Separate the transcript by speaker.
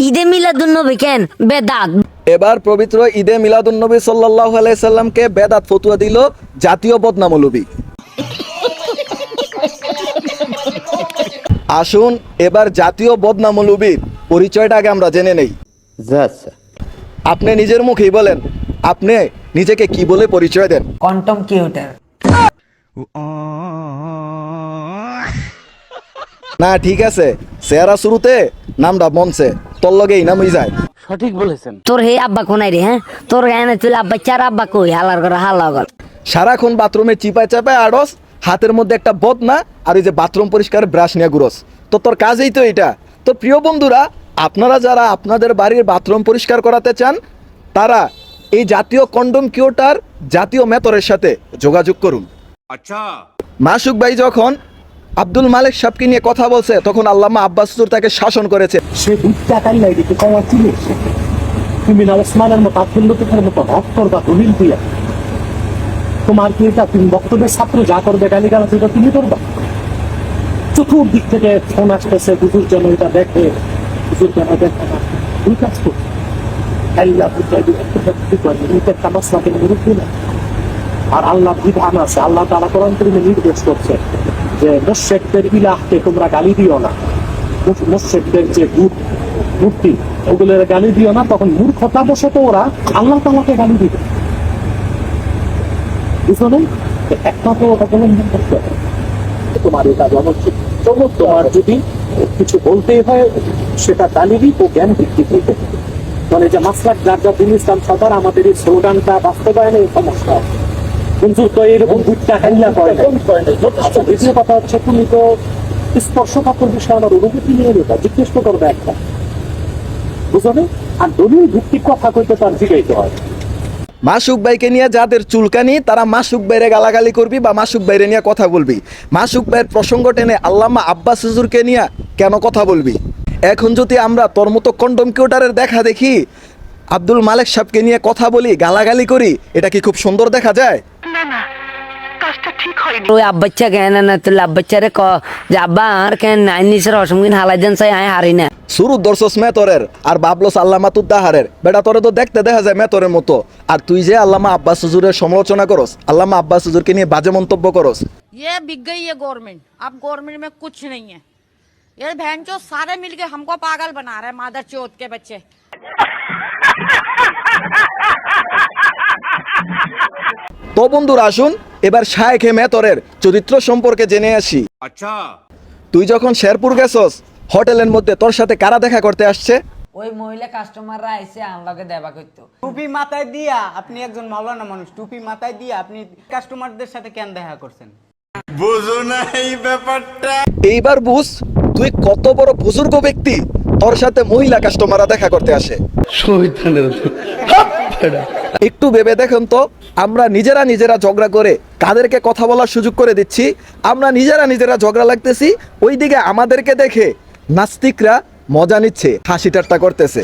Speaker 1: ঈদে মিলাদুন্নবী কেন বেদাত?
Speaker 2: এবার পবিত্র ঈদে মিলাদুন্নবী সাল্লাল্লাহু আলাইহি সাল্লামকে বেদাত ফতোয়া দিল জাতীয় বদনামৌলবী। আসুন এবার জাতীয় বদনামৌলবীর পরিচয়টা আগে আমরা জেনে নেই। আপনি নিজের মুখেই বলেন, আপনি নিজেকে কি বলে পরিচয় দেন?
Speaker 3: Quantum cuter.
Speaker 2: না ঠিক আছে, চেহারা শুরুতে নামটা মনছে, তোর লগে এই নামই যায়।
Speaker 1: তোর হে আব্বা কোনাই রে? হ্যাঁ, তোর গায়ে তুই আব্বা চার আব্বা কই হালার করে হালা গল।
Speaker 2: সারাক্ষণ বাথরুমে চিপায় চাপায় আড়স, হাতের মধ্যে একটা বদনা আর ওই যে বাথরুম পরিষ্কার ব্রাশ নিয়ে ঘুরস। তো তোর কাজই তো এটা। তো প্রিয় বন্ধুরা, আপনারা যারা আপনাদের বাড়ির বাথরুম পরিষ্কার করাতে চান তারা এই জাতীয় কন্ডম কিউটার জাতীয় মেথরের সাথে যোগাযোগ করুন।
Speaker 4: আচ্ছা,
Speaker 2: মাসুক ভাই যখন আব্দুল মালিক সাহেবকে নিয়ে কথা বলছে তখন আল্লামা আব্বাস হুজুর তাকে শাসন করেছে।
Speaker 5: সে দুধটা কাল্লাই দিতে কমা চিনে তুমি না ওসমানের মতো আব্দুল লতিফের মতো ভক্তর বা দলিল দিয়া তোমার কি এটা তুমি বক্তব্যের ছাত্র যা করবে গালি গালা সেটা তুমি করবা। চতুর্দিক থেকে ফোন আসতেছে হুজুর যেন এটা দেখে, হুজুর যেন দেখে না, দুই কাজ করছে। আর আল্লাহ বিধান আছে, আল্লাহ তাআলা কোরআন কারীমে নির্দেশ করছে যে মুশরিকদের ইলাহকে তোমরা গালি দিও না, মুশরিকদের যে মূর্তি ওগুলোর গালি দিও না। তখন মূর্খতা বশত ওরা আল্লাহ তাআলাকে গালি দিবে। বুঝলো? একটা তো অবলম্বন করতে হবে। তোমার এটা জনচিত তোমার যদি কিছু বলতে হয় সেটা দালিবি ও জ্ঞান ভিত্তিতে, মানে যে মাসলাক যার দিন ইসলাম সবার আমাদের এই স্লোগানটা বাস্তবায়নের সমস্যা। কিন্তু তো এরকম দুধটা হাইলা করে আচ্ছা, দ্বিতীয় কথা হচ্ছে তুমি তো স্পর্শকাতর বিষয় আমার অনুভূতি নিয়ে নেবা, জিজ্ঞেস তো করবে একটা, বুঝলো? আর দলিল ভিত্তিক কথা কইতে তার জিজ্ঞাসা হয়।
Speaker 2: মাসুক ভাইকে নিয়ে যাদের চুলকানি তারা মাসুক ভাইরে গালাগালি করবি বা মাসুক ভাইরে নিয়ে কথা বলবি। মাসুক ভাইয়ের প্রসঙ্গ টেনে আল্লামা আব্বাস হুজুরকে নিয়ে কেন কথা বলবি? এখন যদি আমরা তোর মতো কন্ডম কিউটারের দেখা দেখি আব্দুল মালিক সাহেবকে নিয়ে কথা বলি, গালাগালি করি, এটা কি খুব সুন্দর দেখা যায়?
Speaker 1: ওই আব্বাচ্চা কেন না তুই আব্বাচ্চারে ক যে আব্বা আর কেন নাই নিচের অসম্মুখীন হালাই দেন চাই আয় হারি না।
Speaker 2: শুরু দর্শস মেতরের আর বাবলস আল্লামা তুদ্দাহারের, বেটা তোরে তো দেখতে দেখা যায় মেতরের মতো। আর তুই যে আল্লামা আব্বাস হুজুরের সমালোচনা করস, আল্লামা আব্বাস হুজুরকে নিয়ে বাজে মন্তব্য করস।
Speaker 6: ये बिक गई है गवर्नमेंट, अब गवर्नमेंट में कुछ नहीं है। ये बहन चो सारे मिलके हमको पागल बना रहे हैं, मादर चौथ के बच्चे।
Speaker 2: তো বন্ধুরা আসুন এবার শায়েখে মেতরের চরিত্র সম্পর্কে জেনে আসি।
Speaker 4: আচ্ছা,
Speaker 2: তুই যখন শেরপুর গেছস হোটেলের মধ্যে তোর সাথে কারা দেখা করতে আসছে?
Speaker 3: ওই মহিলা কাস্টমাররা এসে আনলকে দেবা করতো। টুপি মাথায় দিয়া আপনি একজন মাওলানা মানুষ, টুপি মাথায় দিয়া আপনি কাস্টমারদের সাথে কেন দেখা করছেন?
Speaker 2: এইবার বুঝ তুই কত বড় বুজুর্গ ব্যক্তি, তোর সাথে মহিলা কাস্টমাররা দেখা করতে আসে। একটু ভেবে দেখুন তো, আমরা নিজেরা ঝগড়া করে কাদেরকে কথা বলার সুযোগ করে দিচ্ছি? আমরা নিজেরা ঝগড়া লাগতেছি, ওইদিকে আমাদেরকে দেখে নাস্তিকরা মজা নিচ্ছে, হাসি ঠাট্টা করতেছে।